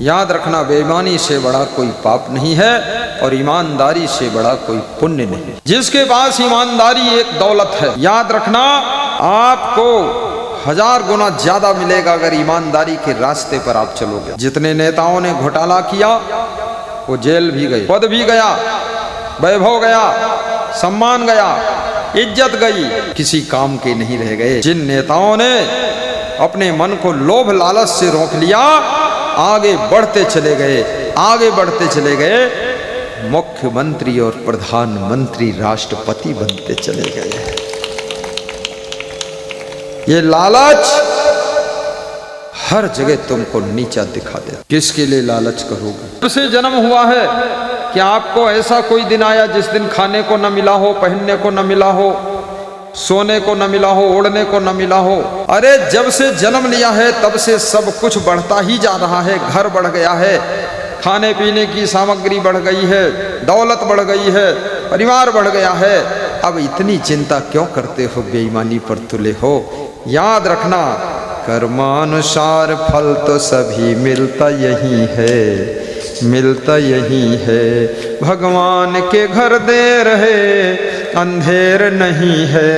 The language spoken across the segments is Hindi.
याद रखना, बेईमानी से बड़ा कोई पाप नहीं है और ईमानदारी से बड़ा कोई पुण्य नहीं। जिसके पास ईमानदारी एक दौलत है, याद रखना आपको 1000 गुना ज्यादा मिलेगा अगर ईमानदारी के रास्ते पर आप चलोगे। जितने नेताओं ने घोटाला किया वो जेल भी गए, पद भी गया, वैभव गया, सम्मान गया, इज्जत गई, किसी काम के नहीं रह गए। जिन नेताओं ने अपने मन को लोभ लालच से रोक लिया, आगे बढ़ते चले गए, आगे बढ़ते चले गए, मुख्यमंत्री और प्रधानमंत्री, राष्ट्रपति बनते चले गए। ये लालच हर जगह तुमको नीचा दिखा दे। किसके लिए लालच करोगे? तुमसे जन्म हुआ है कि आपको ऐसा कोई दिन आया जिस दिन खाने को न मिला हो, पहनने को न मिला हो, सोने को न मिला हो, ओढ़ने को न मिला हो? अरे जब से जन्म लिया है तब से सब कुछ बढ़ता ही जा रहा है। घर बढ़ गया है, खाने पीने की सामग्री बढ़ गई है, दौलत बढ़ गई है, परिवार बढ़ गया है। अब इतनी चिंता क्यों करते हो? बेईमानी पर तुले हो। याद रखना, कर्मानुसार फल तो सभी मिलता यही है, मिलता यही है। भगवान के घर देर है, अंधेर नहीं है।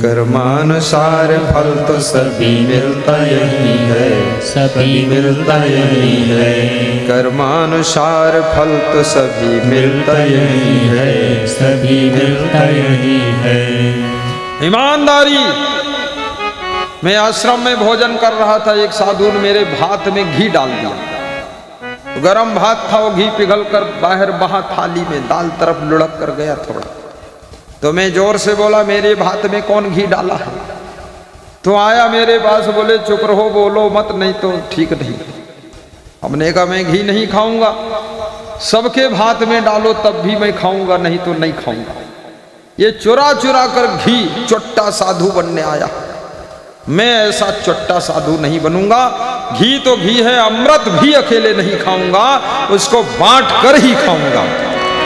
कर्मानुसार फल तो सभी मिलता यही है, सभी मिलता यही है। कर्मानुसार फल तो सभी मिलता यही है, सभी मिलता यही है। ईमानदारी। मैं आश्रम में भोजन कर रहा था, एक साधु ने मेरे भात में घी डाल दिया। गरम भात था, वो घी पिघल कर बाहर बहा थाली में, दाल तरफ लुढ़क कर गया थोड़ा। तो मैं जोर से बोला, मेरे भात में कौन घी डाला है? तो आया मेरे पास, बोले चुप रहो, बोलो मत, नहीं तो ठीक नहीं। हमने कहा मैं घी नहीं खाऊंगा, सबके भात में डालो तब भी मैं खाऊंगा, नहीं तो नहीं खाऊंगा। ये चुरा चुरा कर घी चोट्टा साधु बनने आया। मैं ऐसा चोट्टा साधु नहीं बनूंगा। घी तो घी है, अमृत भी अकेले नहीं खाऊंगा, उसको बांट कर ही खाऊंगा।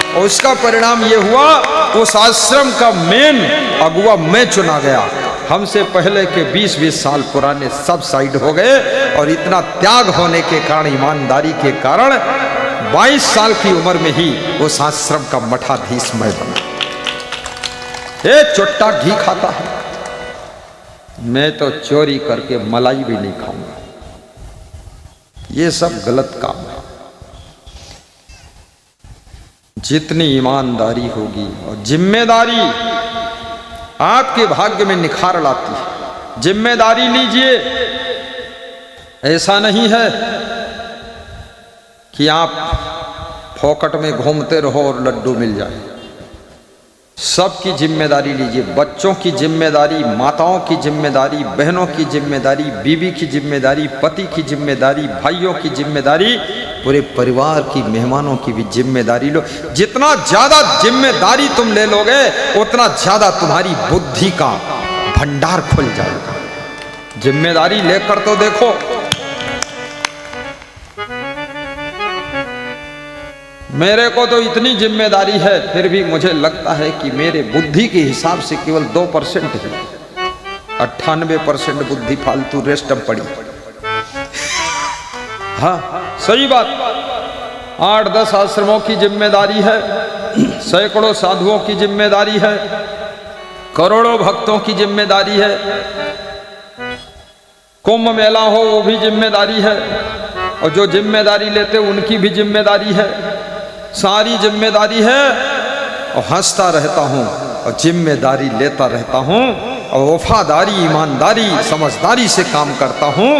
और उसका परिणाम ये हुआ, उस आश्रम का मेन अगुआ मैं चुना गया। हमसे पहले के 20-20 साल पुराने सब साइड हो गए। और इतना त्याग होने के कारण, ईमानदारी के कारण 22 साल की उम्र में ही उस आश्रम का मठाधीश मैं बना। ये चोट्टा घी खाता है, मैं तो चोरी करके मलाई भी नहीं खाऊंगा। ये सब गलत काम है। जितनी ईमानदारी होगी और जिम्मेदारी आपके भाग्य में निखार लाती है। जिम्मेदारी लीजिए। ऐसा नहीं है कि आप फोकट में घूमते रहो और लड्डू मिल जाए। सबकी जिम्मेदारी लीजिए। बच्चों की जिम्मेदारी, माताओं की जिम्मेदारी, बहनों की जिम्मेदारी, बीवी की जिम्मेदारी, पति की जिम्मेदारी, भाइयों की जिम्मेदारी, पूरे परिवार की, मेहमानों की भी जिम्मेदारी लो। जितना ज्यादा जिम्मेदारी तुम ले लोगे उतना ज्यादा तुम्हारी बुद्धि का भंडार खुल जाएगा। जिम्मेदारी लेकर तो देखो। मेरे को तो इतनी जिम्मेदारी है, फिर भी मुझे लगता है कि मेरे बुद्धि के हिसाब से केवल 2% है। 98% बुद्धि फालतू रेस्ट में पड़ी। हाँ सही बात। 8-10 आश्रमों की जिम्मेदारी है, सैकड़ों साधुओं की जिम्मेदारी है, करोड़ों भक्तों की जिम्मेदारी है। कुंभ मेला हो वो भी जिम्मेदारी है, और जो जिम्मेदारी लेते उनकी भी जिम्मेदारी है। सारी जिम्मेदारी है। और हंसता रहता हूं और जिम्मेदारी लेता रहता हूं और वफादारी, ईमानदारी, समझदारी से काम करता हूं।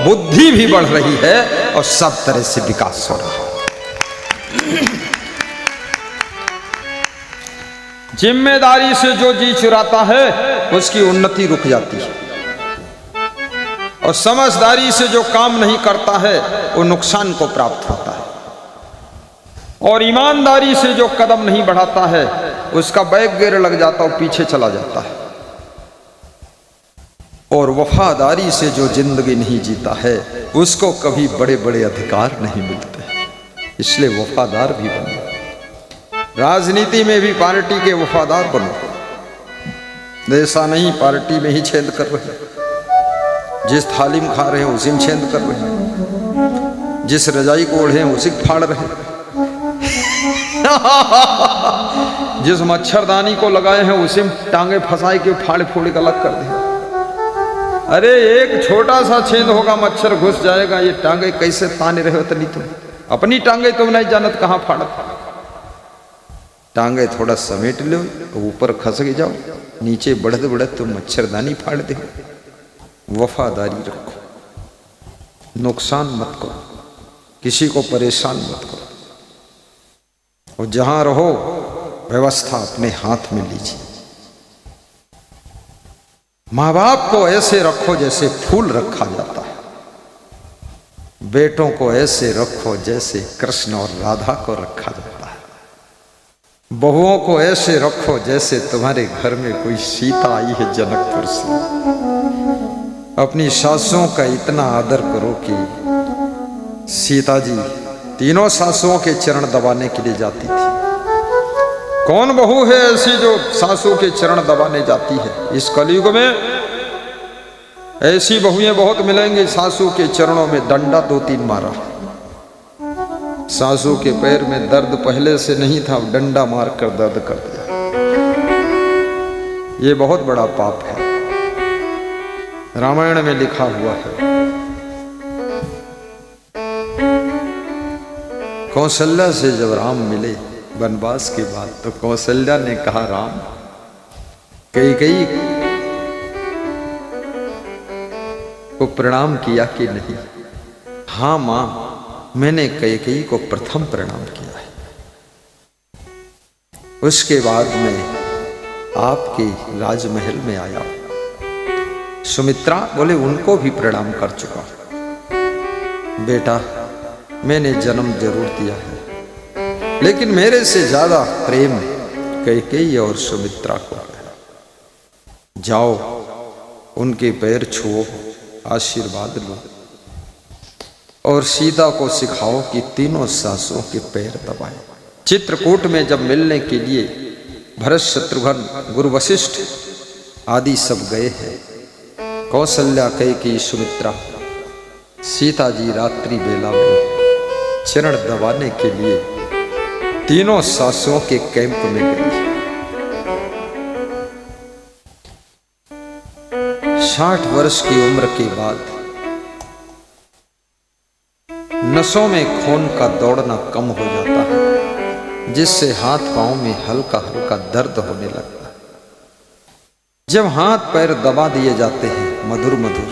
बुद्धि भी बढ़ रही है और सब तरह से विकास हो रहा है। जिम्मेदारी से जो जी चुराता है उसकी उन्नति रुक जाती है, और समझदारी से जो काम नहीं करता है वो नुकसान को प्राप्त होता है। और ईमानदारी से जो कदम नहीं बढ़ाता है उसका बैक गियर लग जाता और पीछे चला जाता है। और वफादारी से जो जिंदगी नहीं जीता है उसको कभी बड़े बड़े अधिकार नहीं मिलते। इसलिए वफादार भी बनो। राजनीति में भी पार्टी के वफादार बनो। ऐसा नहीं पार्टी में ही छेद कर रहे। जिस थाली में खा रहे हैं उसी में छेद कर रहे हैं, जिस रजाई को ओढ़े हैं उसी को फाड़ रहे हैं, जिस मच्छरदानी को लगाए हैं उसी में टांगे फंसाए के फाड़े फोड़े का अलग कर दे। अरे एक छोटा सा छेद होगा, मच्छर घुस जाएगा, ये टांगे कैसे ताने रहे हो तनी तुम अपनी टांगे तुम नहीं जानत कहाँ फाड़त। टांगे थोड़ा समेट लो, ऊपर खस के जाओ, नीचे बढ़त बढ़त तुम मच्छरदानी फाड़ दे। वफादारी रखो, नुकसान मत करो, किसी को परेशान मत करो, और जहां रहो व्यवस्था अपने हाथ में लीजिए। माँ बाप को ऐसे रखो जैसे फूल रखा जाता है, बेटों को ऐसे रखो जैसे कृष्ण और राधा को रखा जाता है, बहुओं को ऐसे रखो जैसे तुम्हारे घर में कोई सीता आई है जनकपुर से। अपनी सासुओं का इतना आदर करो कि सीता जी तीनों सासुओं के चरण दबाने के लिए जाती थी। कौन बहू है ऐसी जो सासू के चरण दबाने जाती है? इस कलयुग में ऐसी बहुएं बहुत मिलेंगी, सासू के चरणों में डंडा 2-3 मारा। सासू के पैर में दर्द पहले से नहीं था, डंडा मारकर दर्द कर दिया। ये बहुत बड़ा पाप है, रामायण में लिखा हुआ है। कौशल्या से जब राम मिले वनवास के बाद, तो कौशल्या ने कहा, राम कैकेयी को प्रणाम किया कि नहीं? हाँ मां, मैंने कैकेयी को प्रथम प्रणाम किया है। उसके बाद मैं आपके राजमहल में आया। सुमित्रा बोले, उनको भी प्रणाम कर चुका। बेटा, मैंने जन्म जरूर दिया है, लेकिन मेरे से ज्यादा प्रेम कैकेयी और सुमित्रा को है। जाओ उनके पैर छुओ, आशीर्वाद लो, और सीता को सिखाओ कि तीनों सासों के पैर दबाएं। चित्रकूट में जब मिलने के लिए भरत, शत्रुघ्न, गुरु वशिष्ठ आदि सब गए हैं, कौशल्या, कैकेयी, सुमित्रा, सीता जी रात्रि बेला में चरण दबाने के लिए तीनों सासुओं के कैंप में गई। 60 वर्ष की उम्र के बाद नसों में खून का दौड़ना कम हो जाता है, जिससे हाथ पांव में हल्का हल्का दर्द होने लगता है। जब हाथ पैर दबा दिए जाते हैं मधुर मधुर,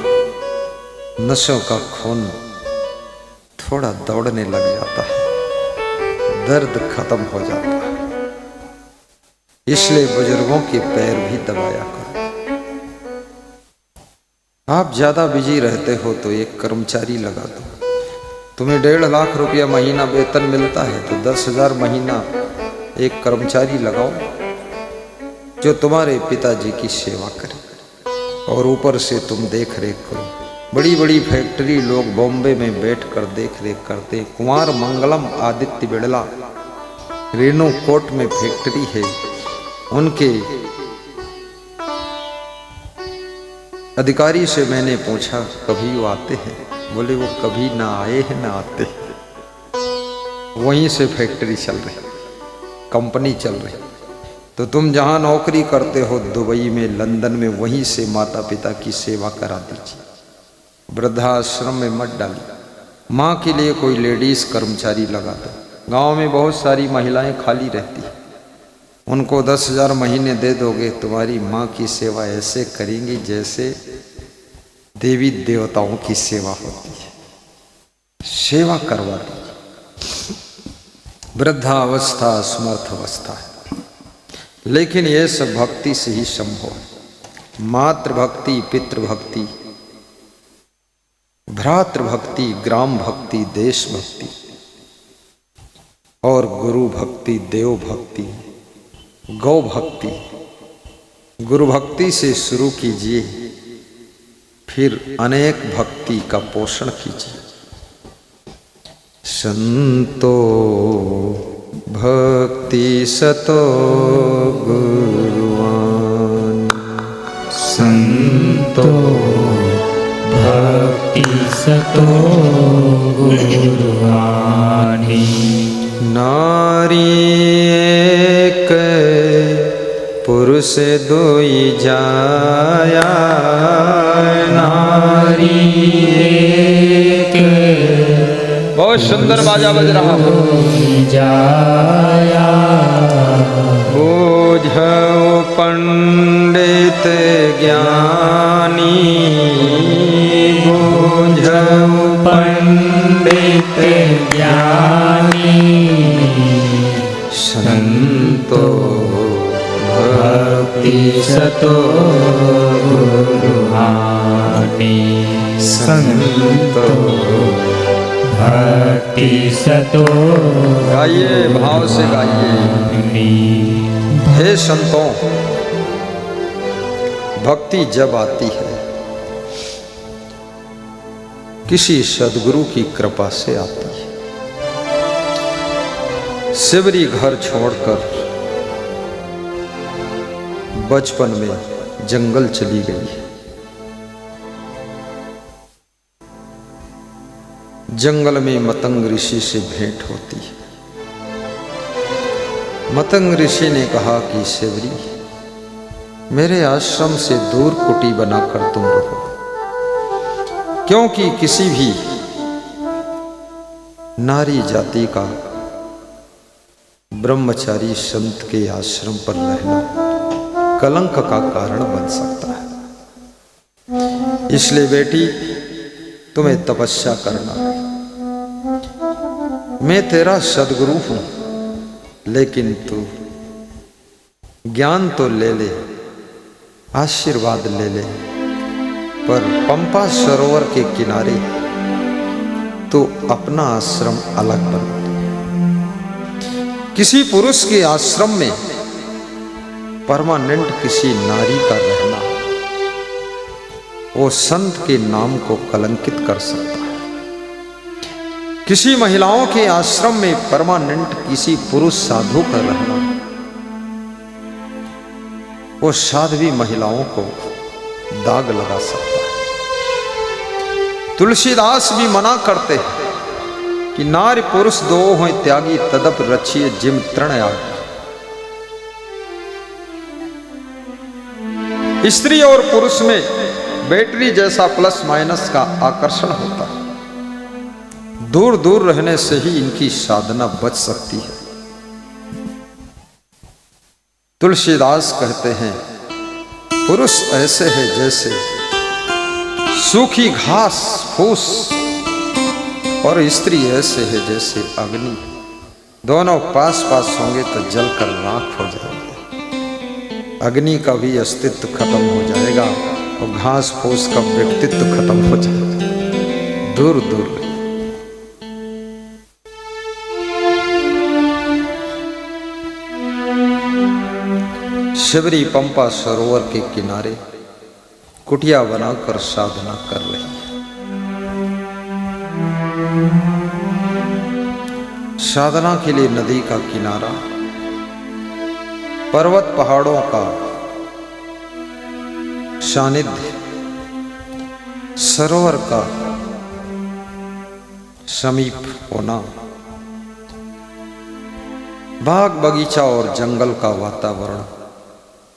नसों का खून थोड़ा दौड़ने लग जाता है, दर्द खत्म हो जाता है। इसलिए बुजुर्गों के पैर भी दबाया करो। आप ज्यादा बिजी रहते हो तो एक कर्मचारी लगा दो। तुम्हें 1.5 लाख रुपया महीना वेतन मिलता है तो 10,000 महीना एक कर्मचारी लगाओ जो तुम्हारे पिताजी की सेवा करे, और ऊपर से तुम देख रेख करो। बड़ी बड़ी फैक्ट्री लोग बॉम्बे में बैठकर देख रेख करते। कुमार मंगलम, आदित्य बिड़ला, रेणु कोट में फैक्ट्री है, उनके अधिकारी से मैंने पूछा कभी वो आते हैं? बोले वो कभी ना आए हैं ना आते हैं। वहीं से फैक्ट्री चल रही, कंपनी चल रही। तो तुम जहां नौकरी करते हो दुबई में, लंदन में, वहीं से माता पिता की सेवा करा दीजिए। वृद्धाश्रम में मत डालिए। माँ के लिए कोई लेडीज कर्मचारी लगा दो। गांव में बहुत सारी महिलाएं खाली रहती हैं, उनको 10,000 महीने दे दोगे, तुम्हारी माँ की सेवा ऐसे करेंगी जैसे देवी देवताओं की सेवा होती है। सेवा करवा दीजिए। वृद्धावस्था समर्थ अवस्था है, लेकिन यह सब भक्ति से ही संभव है। मातृभक्ति, पितृभक्ति, भ्रातृभक्ति, ग्राम भक्ति, देश भक्ति और गुरु भक्ति, देव भक्ति, गौ भक्ति। गुरु भक्ति से शुरू कीजिए, फिर अनेक भक्ति का पोषण कीजिए। संतो भक्ति सतो गुरुवान, संतो भक्ति सतो गुरुवाणी। नारी एक पुरुष दोई जाया, नारी एक बहुत सुंदर बाजा बज रहा है। जाया बोझो पंडित ज्ञानी, बोझो पंडित ज्ञानी, संतो भक्ति सतो गुरुहानी। संतो भक्ति सतो गाइए, भाव से गाइए। हे संतों, भक्ति जब आती है किसी सदगुरु की कृपा से आती है। शिवरी घर छोड़कर बचपन में जंगल चली गई है। जंगल में मतंग ऋषि से भेंट होती है। मतंग ऋषि ने कहा कि शिवरी, मेरे आश्रम से दूर कुटी बनाकर तुम रहो, क्योंकि किसी भी नारी जाति का ब्रह्मचारी संत के आश्रम पर रहना कलंक का कारण बन सकता है। इसलिए बेटी, तुम्हें तपस्या करना है। मैं तेरा सदगुरु हूं, लेकिन तू ज्ञान तो ले ले, आशीर्वाद ले ले, पर पंपा सरोवर के किनारे तो अपना आश्रम अलग बना। किसी पुरुष के आश्रम में परमानेंट किसी नारी का रहना वो संत के नाम को कलंकित कर सकता है। किसी महिलाओं के आश्रम में परमानेंट किसी पुरुष साधु का रहना वो साध्वी महिलाओं को दाग लगा सकता है। तुलसीदास भी मना करते हैं कि नारी पुरुष दो हों त्यागी, तदप रचिए जिम तृण आग। स्त्री और पुरुष में बैटरी जैसा प्लस माइनस का आकर्षण होता है। दूर दूर रहने से ही इनकी साधना बच सकती है। तुलसीदास कहते हैं, पुरुष ऐसे है जैसे सूखी घास फूस, और स्त्री ऐसे है जैसे अग्नि। दोनों पास पास होंगे तो जलकर राख हो जाएंगे। अग्नि का भी अस्तित्व खत्म हो जाएगा और घास फूस का व्यक्तित्व खत्म हो जाएगा। दूर दूर शिवरी पंपा सरोवर के किनारे कुटिया बनाकर साधना कर रही है। साधना के लिए नदी का किनारा, पर्वत पहाड़ों का सानिध्य, सरोवर का समीप होना, बाग बगीचा और जंगल का वातावरण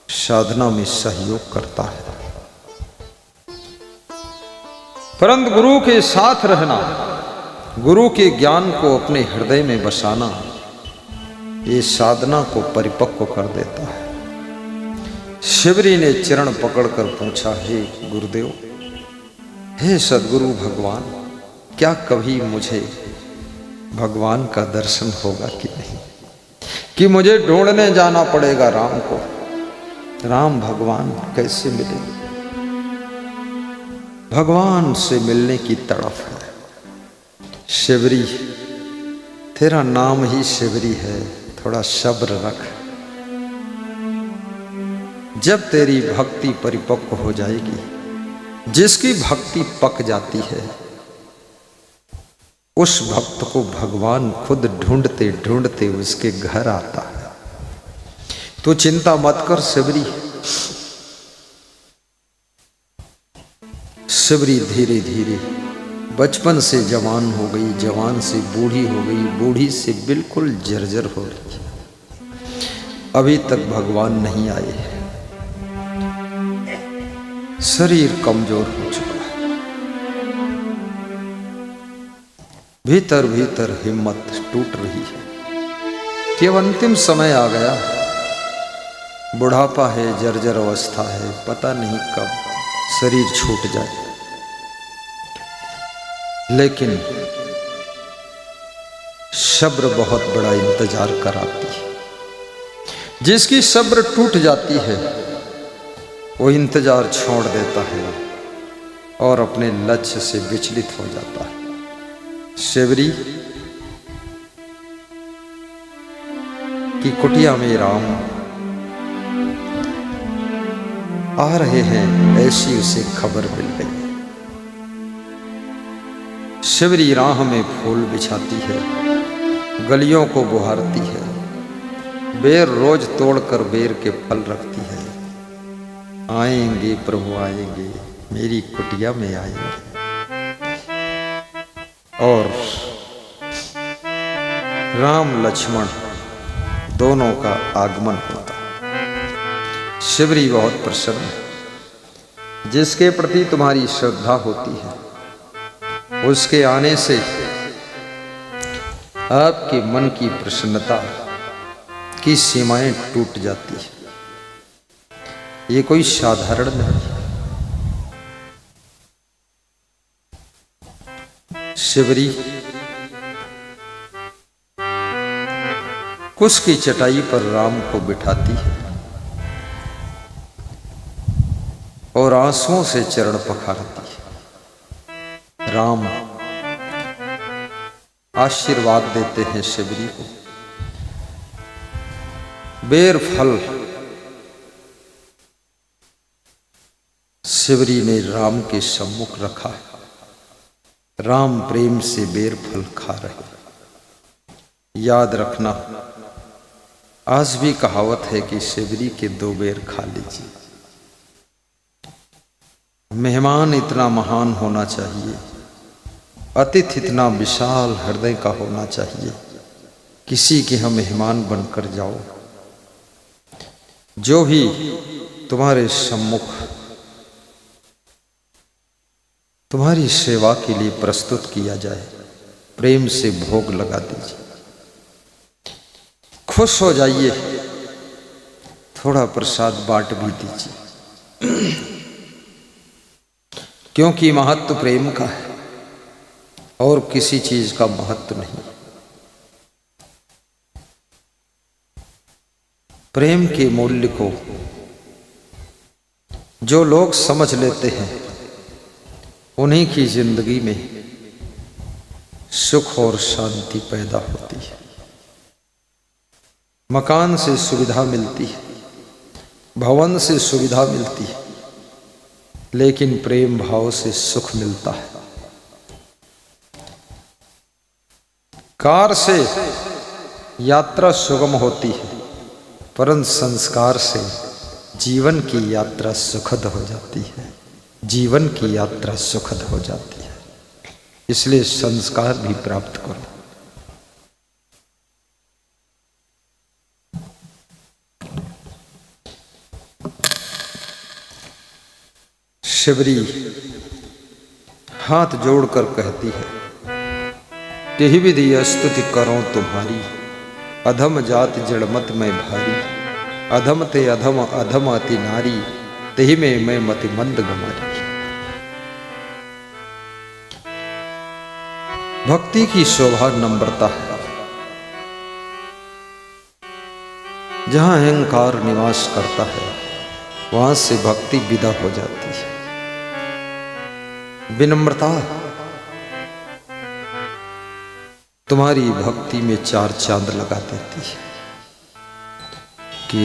साधना में सहयोग करता है। परंतु गुरु के साथ रहना, गुरु के ज्ञान को अपने हृदय में बसाना, ये साधना को परिपक्व कर देता है। शिवरी ने चरण पकड़कर पूछा, हे गुरुदेव, हे सद्गुरु भगवान, क्या कभी मुझे भगवान का दर्शन होगा कि नहीं, कि मुझे ढूंढने जाना पड़ेगा राम को? राम भगवान कैसे मिलेंगे? भगवान से मिलने की तड़प है। शिवरी, तेरा नाम ही शिवरी है, थोड़ा सब्र रख। जब तेरी भक्ति परिपक्व हो जाएगी, जिसकी भक्ति पक जाती है, उस भक्त को भगवान खुद ढूंढते ढूंढते उसके घर आता है। तू चिंता मत कर शिवरी। शिवरी धीरे धीरे बचपन से जवान हो गई, जवान से बूढ़ी हो गई, बूढ़ी से बिल्कुल जर्जर हो रही है, अभी तक भगवान नहीं आए, शरीर कमजोर हो चुका है, भीतर भीतर हिम्मत टूट रही है कि अब अंतिम समय आ गया, बुढ़ापा है, जर्जर अवस्था है, पता नहीं कब शरीर छूट जाए। लेकिन सब्र बहुत बड़ा इंतजार कराती है, जिसकी सब्र टूट जाती है वो इंतजार छोड़ देता है और अपने लक्ष्य से विचलित हो जाता है। शिवरी की कुटिया में राम आ रहे हैं, ऐसी उसे खबर मिल गई। शिवरी राह में फूल बिछाती है, गलियों को बुहारती है, बेर रोज तोड़कर बेर के फल रखती है। आएंगे प्रभु आएंगे, मेरी कुटिया में आएंगे। और राम लक्ष्मण दोनों का आगमन होता है। शिवरी बहुत प्रसन्न है, जिसके प्रति तुम्हारी श्रद्धा होती है उसके आने से आपके मन की प्रसन्नता की सीमाएं टूट जाती है। ये कोई साधारण नहीं। शिवरी कुश की चटाई पर राम को बिठाती है और आंसुओं से चरण पखारती है। राम आशीर्वाद देते हैं शिवरी को। बेर फल शिवरी ने राम के सम्मुख रखा है। राम प्रेम से बेर फल खा रहे। याद रखना, आज भी कहावत है कि शिवरी के 2 बेर खा लीजिए। मेहमान इतना महान होना चाहिए, अतिथि इतना विशाल हृदय का होना चाहिए, किसी के हम मेहमान बनकर जाओ। जो भी तुम्हारे सम्मुख तुम्हारी सेवा के लिए प्रस्तुत किया जाए, प्रेम से भोग लगा दीजिए, खुश हो जाइए, थोड़ा प्रसाद बांट भी दीजिए, क्योंकि महत्व प्रेम का है और किसी चीज का महत्व नहीं। प्रेम के मूल्य को जो लोग समझ लेते हैं, उन्हीं की जिंदगी में सुख और शांति पैदा होती है। मकान से सुविधा मिलती है, भवन से सुविधा मिलती है, लेकिन प्रेम भाव से सुख मिलता है। कार से यात्रा सुगम होती है, परंतु संस्कार से जीवन की यात्रा सुखद हो जाती है। जीवन की यात्रा सुखद हो जाती है। इसलिए संस्कार भी प्राप्त करो। शिवरी हाथ जोड़कर कहती है, तेहि विधि स्तुति करो तुम्हारी, अधम जात जड़मत में भारी, अधम ते अधम अधम अति नारी, तेहि में मैं मति मंद गमारी। भक्ति की शोभा नम्रता है। जहां अहंकार निवास करता है, वहां से भक्ति विदा हो जाती है। विनम्रता तुम्हारी भक्ति में 4 चांद लगा देती है। कि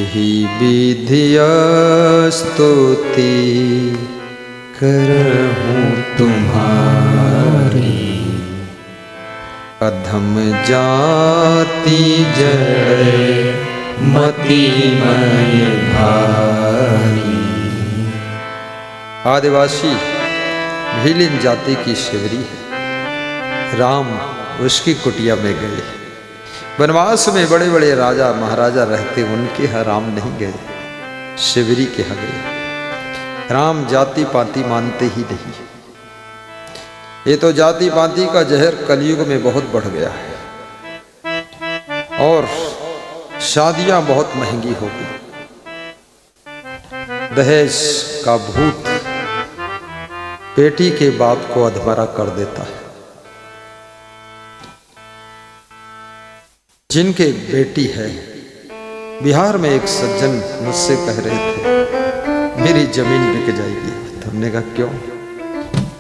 विधिया स्तुति करहूं तुम्हारी, अधम जाति जड़ मति मय भारी। आदिवासी भीलिन जाति की शिवरी है। राम उसकी कुटिया में गए। वनवास में बड़े बड़े राजा महाराजा रहते, उनके यहाँ राम नहीं गए, शिवरी के यहाँ गए। राम जाति पाति मानते ही नहीं। ये तो जाति पाति का जहर कलयुग में बहुत बढ़ गया है और शादियां बहुत महंगी हो गई। दहेज का भूत बेटी के बाप को अधमरा कर देता है। जिनके बेटी है, बिहार में एक सज्जन मुझसे कह रहे थे मेरी जमीन बिक जाएगी। तो हमने कहा क्यों?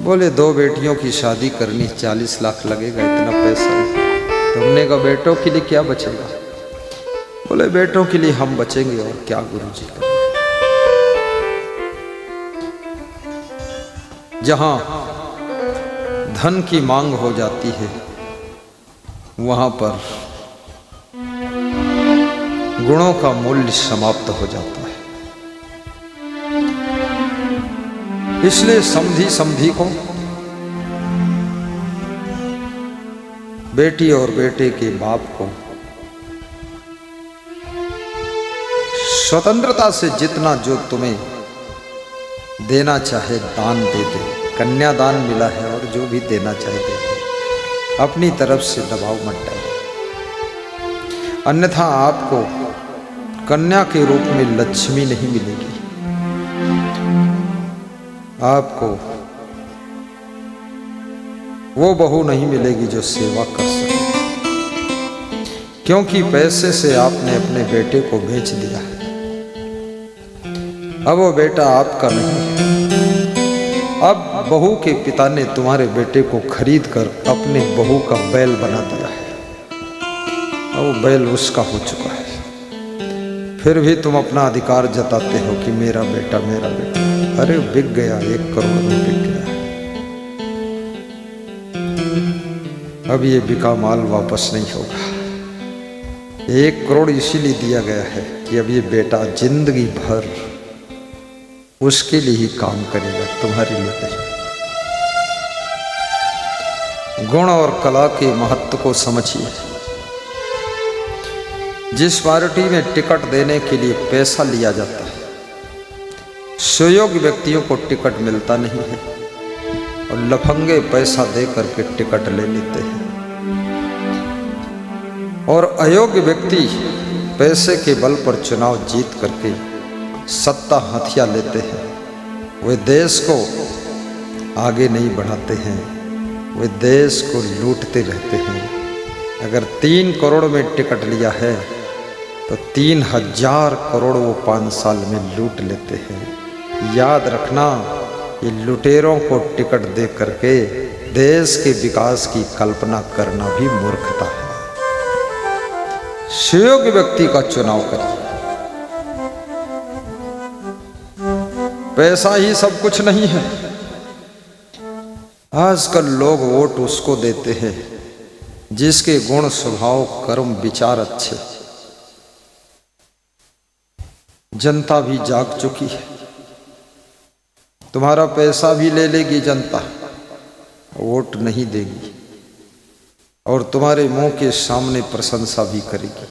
बोले 2 बेटियों की शादी करनी 40 लाख लगेगा, इतना पैसा नहीं। तो हमने कहा बेटों के लिए क्या बचेगा? बोले बेटों के लिए हम बचेंगे और क्या गुरुजी करेंगे। जहां धन की मांग हो जाती है वहां पर गुणों का मूल्य समाप्त हो जाता है। इसलिए समधी समधी को, बेटी और बेटे के बाप को स्वतंत्रता से जितना जो तुम्हें देना चाहे दान दे दे। कन्यादान मिला है और जो भी देना चाहे दे दे। अपनी तरफ से दबाव मत डालो, अन्यथा आपको कन्या के रूप में लक्ष्मी नहीं मिलेगी। आपको वो बहू नहीं मिलेगी जो सेवा कर सके, क्योंकि पैसे से आपने अपने बेटे को बेच दिया है। अब वो बेटा आपका नहीं है। अब बहू के पिता ने तुम्हारे बेटे को खरीद कर अपने बहू का बैल बना दिया है। अब वो बैल उसका हो चुका है। फिर भी तुम अपना अधिकार जताते हो कि मेरा बेटा मेरा बेटा। अरे बिक गया, 1 करोड़ में बिक गया। अब ये बिका माल वापस नहीं होगा। 1 करोड़ इसीलिए दिया गया है कि अब ये बेटा जिंदगी भर उसके लिए ही काम करेगा, तुम्हारे लिए नहीं। गुण और कला के महत्व को समझिए। जिस पार्टी में टिकट देने के लिए पैसा लिया जाता है, सुयोग्य व्यक्तियों को टिकट मिलता नहीं है और लफंगे पैसा दे करके टिकट ले लेते हैं। और अयोग्य व्यक्ति पैसे के बल पर चुनाव जीत करके सत्ता हथिया लेते हैं। वे देश को आगे नहीं बढ़ाते हैं, वे देश को लूटते रहते हैं। अगर 3 करोड़ में टिकट लिया है तो 3000 करोड़ वो 5 साल में लूट लेते हैं। याद रखना, ये लुटेरों को टिकट दे करके देश के विकास की कल्पना करना भी मूर्खता है। सुयोग्य व्यक्ति का चुनाव करिए। पैसा ही सब कुछ नहीं है। आजकल लोग वोट उसको देते हैं जिसके गुण स्वभाव कर्म विचार अच्छे। जनता भी जाग चुकी है। तुम्हारा पैसा भी ले लेगी जनता, वोट नहीं देगी और तुम्हारे मुंह के सामने प्रशंसा भी करेगी।